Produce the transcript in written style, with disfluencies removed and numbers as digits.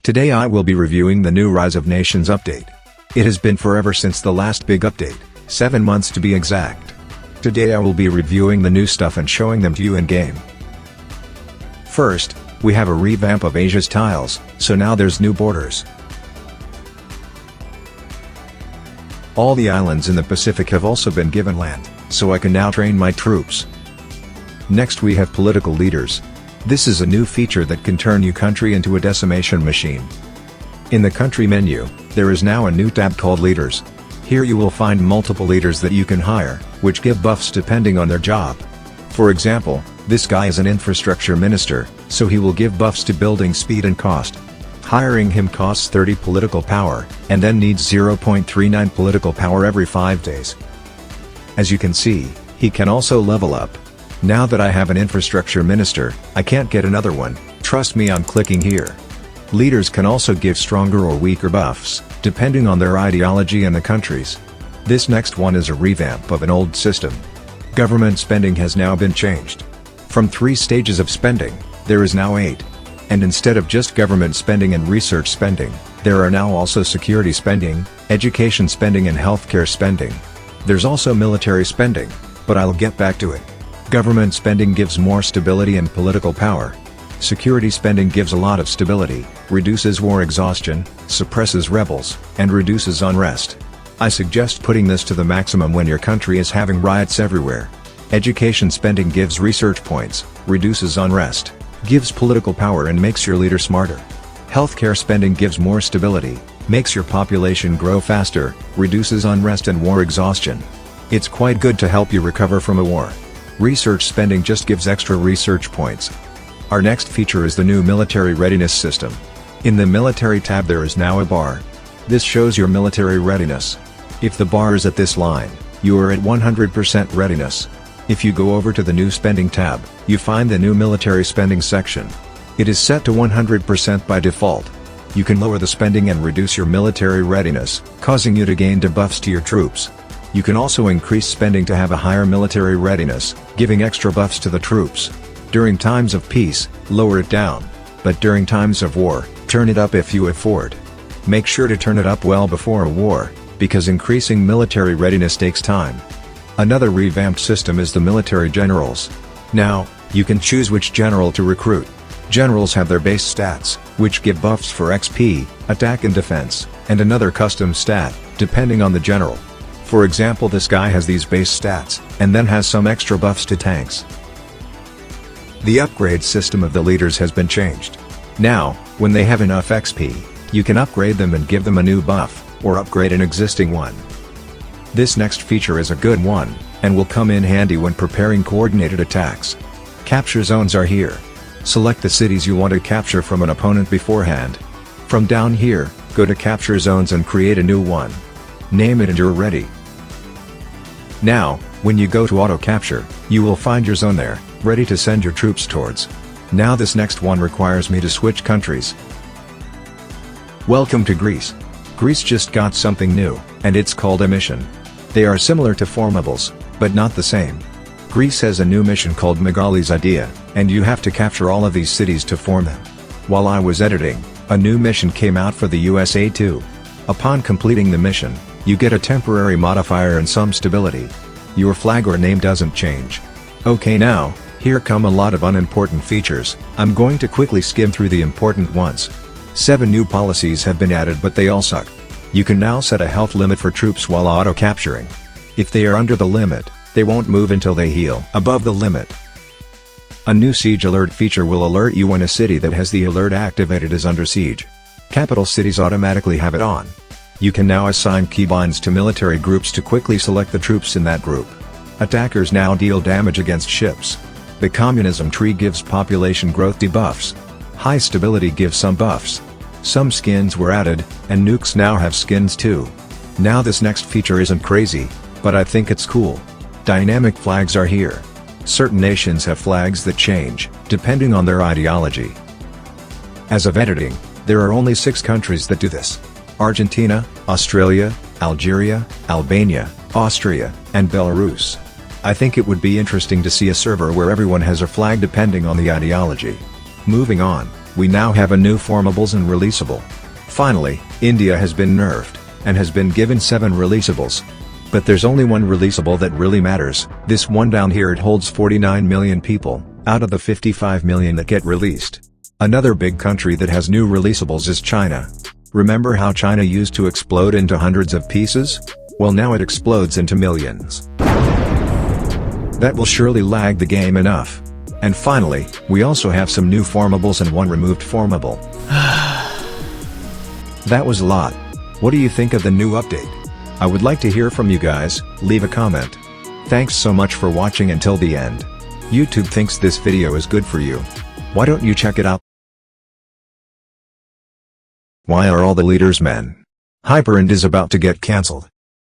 Today I will be reviewing the new Rise of Nations update. It has been forever since the last big update, 7 months to be exact. Today I will be reviewing the new stuff and showing them to you in game. First, we have a revamp of Asia's tiles, so now there's new borders. All the islands in the Pacific have also been given land, so I can now train my troops. Next we have political leaders. This is a new feature that can turn your country into a decimation machine. In the country menu, there is now a new tab called leaders. Here you will find multiple leaders that you can hire, which give buffs depending on their job. For example, this guy is an infrastructure minister, so he will give buffs to building speed and cost. Hiring him costs 30 political power, and then needs 0.39 political power every 5 days. As you can see, he can also level up. Now that I have an infrastructure minister, I can't get another one, trust me, I'm clicking here. Leaders can also give stronger or weaker buffs, depending on their ideology and the countries. This next one is a revamp of an old system. Government spending has now been changed. From 3 stages of spending, there is now 8. And instead of just government spending and research spending, there are now also security spending, education spending and healthcare spending. There's also military spending, but I'll get back to it. Government spending gives more stability and political power. Security spending gives a lot of stability, reduces war exhaustion, suppresses rebels, and reduces unrest. I suggest putting this to the maximum when your country is having riots everywhere. Education spending gives research points, reduces unrest, gives political power and makes your leader smarter. Healthcare spending gives more stability, makes your population grow faster, reduces unrest and war exhaustion. It's quite good to help you recover from a war. Research spending just gives extra research points. Our next feature is the new military readiness system. In the military tab there is now a bar. This shows your military readiness. If the bar is at this line, you are at 100% readiness. If you go over to the new spending tab, you find the new military spending section. It is set to 100% by default. You can lower the spending and reduce your military readiness, causing you to gain debuffs to your troops. You can also increase spending to have a higher military readiness, giving extra buffs to the troops. During times of peace, lower it down. But during times of war, turn it up if you afford. Make sure to turn it up well before a war, because increasing military readiness takes time. Another revamped system is the military generals. Now, you can choose which general to recruit. Generals have their base stats, which give buffs for XP, attack and defense, and another custom stat, depending on the general. For example, this guy has these base stats, and then has some extra buffs to tanks. The upgrade system of the leaders has been changed. Now, when they have enough XP, you can upgrade them and give them a new buff, or upgrade an existing one. This next feature is a good one, and will come in handy when preparing coordinated attacks. Capture zones are here. Select the cities you want to capture from an opponent beforehand. From down here, go to capture zones and create a new one. Name it and you're ready. Now, when you go to auto capture, you will find your zone there, ready to send your troops towards. Now this next one requires me to switch countries. Welcome to Greece. Greece just got something new, and it's called a mission. They are similar to formables, but not the same. Greece has a new mission called Megali's Idea, and you have to capture all of these cities to form them. While I was editing, a new mission came out for the USA too. Upon completing the mission, you get a temporary modifier and some stability. Your flag or name doesn't change. Okay, now, here come a lot of unimportant features. I'm going to quickly skim through the important ones. 7 new policies have been added, but they all suck. You can now set a health limit for troops while auto-capturing. If they are under the limit, they won't move until they heal above the limit. A new siege alert feature will alert you when a city that has the alert activated is under siege. Capital cities automatically have it on. You can now assign keybinds to military groups to quickly select the troops in that group. Attackers now deal damage against ships. The communism tree gives population growth debuffs. High stability gives some buffs. Some skins were added, and nukes now have skins too. Now this next feature isn't crazy, but I think it's cool. Dynamic flags are here. Certain nations have flags that change, depending on their ideology. As of editing, there are only 6 countries that do this. Argentina, Australia, Algeria, Albania, Austria, and Belarus. I think it would be interesting to see a server where everyone has a flag depending on the ideology. Moving on, We now have a new formables and releasable. Finally, India has been nerfed, and has been given 7 releasables. But there's only one releasable that really matters. This one down here, it holds 49 million people, out of the 55 million that get released. Another big country that has new releasables is China. Remember how China used to explode into hundreds of pieces? Well, now it explodes into millions. That will surely lag the game enough. And finally, we also have some new formables and one removed formable. That was a lot. What do you think of the new update? I would like to hear from you guys. Leave a comment. Thanks so much for watching until the end. YouTube thinks this video is good for you. Why don't you check it out? Why are all the leaders men? Hyperend is about to get cancelled.